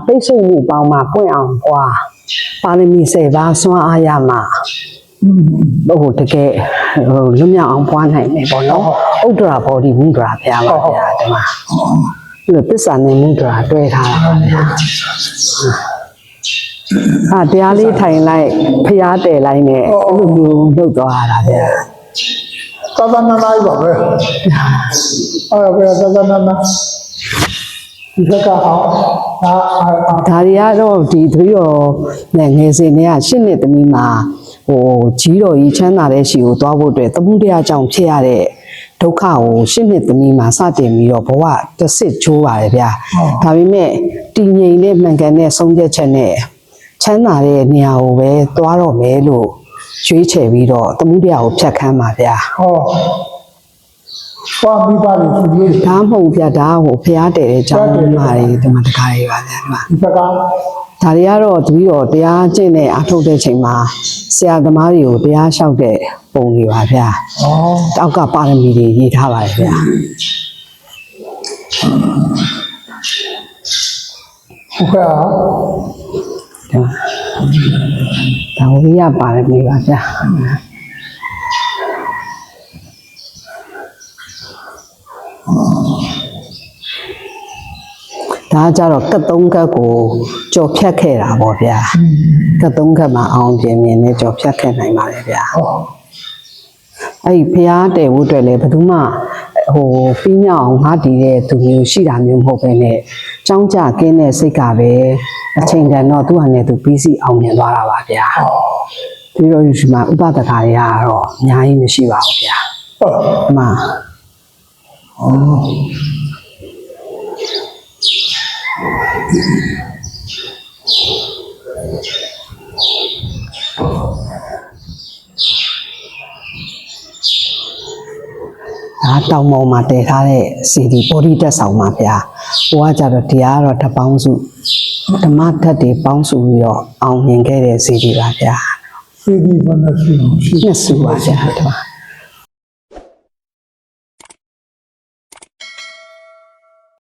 ပိတ်ဆို့မှုပေါင်းမှာပွင့်အောင်ပွားပါရမီ10ပါးစွမ်းအားရမှာဟိုတကယ်ဟိုလွတ်မြောက်အောင်ပွားနိုင်မယ်ပေါ့နော်ဥဒ္ဒရာဘောဓိမုဒ္ဒရာဖျားပါဗျာဒီမှာဒီသစ္စာနဲ့မုဒ္ဒရာတွဲထားတာပါဗျာတရားလေးထိုင်လိုက်ဖျားတယ်လိုက်နဲ့အဲ့လိုမျိုးလုပ်သွားရတာဗျာသာသနာ့လိုက်ပါပဲအဲ့ဘယ်သာသနာ့ဒီကအောင်ဒါတွေကတော့ဒီတပည့်တော်နဲ့ငယ်စဉ်တွေက8နှစ်သမီးမှာဟိုကြီးတော်ကြီးချမ်းသာတဲ့ရှိကိုသွားဖို့အတွက်သမုဒယကြောင့်ဖြစ်ရတဲ့ဒုက္ခကို8နှစ်သမီးမှာစတင်ပြီးတော့ဘဝတစ်စစ်ချိုးပါတယ်ဗျာဒါပေမဲ့တည်ငြိမ်တဲ့မှန်ကန်တဲ့ဆုံးဖြတ်ချက်နဲ့ချမ်းသာတဲ့နေရာကိုပဲသွားတော့မယ်လို့ရွေးချယ်ပြီးတော့သမုဒယကိုဖြတ်ခမ်းပါဗျာဟောပြီးပါလိမ့်ရှင်ဒါမဟုတ်ဗျာဒါဟိုဖျားတယ်တဲ့ကြောင်းမာတွေဒီမှာတခါရေးပါဗျာဒီမှာဒီကဒါတွေကတော့တပည့်တော်တရားကျင့်တဲ့အထုတ်တဲ့ချိန်မှာဆရာသမားတွေကိုတရားလျှောက်တဲ့ပုံတွေပါဗျာတောက်ကပါရမီတွေရေးထားပါတယ်ဗျာဟုတ်ကဲ့ဒါဝိရပါရမီပါဗျာဒါကြတော့ကတ်3ကတ်ကိုကြော်ဖြတ်ခဲ့တာပေါ့ဗျာကတ်3ကတ်မှာအောင်ပြင်းပြင်းနဲ့ကြော်ဖြတ်ခဲ့နိုင်ပါတယ်ဗျာအဲ့ဒီဖျားတယ်ဖို့အတွက်လည်းဘယ်သူမှဟိုပြီးမြောက်အောင်ငါတည်တဲ့သူမျိုးရှိတာမျိုးမဟုတ်ပဲနဲ့ကြောင်းကြကင်းတဲ့စိတ်ကပဲအချိန်တန်တော့သူ့ဟာနဲ့သူပြီးစီအောင်မြင်သွားတာပါဗျာပြီးတော့ဒီမှာဥပဒကာတွေကတော့အများကြီးမရှိပါဘူးဗျာမှန်ဒါတောင်ပေါ်မှာတည်ထားတဲ့စီဒီဘောဓိတက်ဆောင်ပါဗျာဟိုကကြတော့တရားကတော့တပေါင်းစုဓမ္မဓာတ်တွေပေါင်းစုပြီးတော့အောင်မြင်ခဲ့တဲ့စီဒီပါဗျာစီဒီဘယ်နှစုနှစ်စုပါဗျာ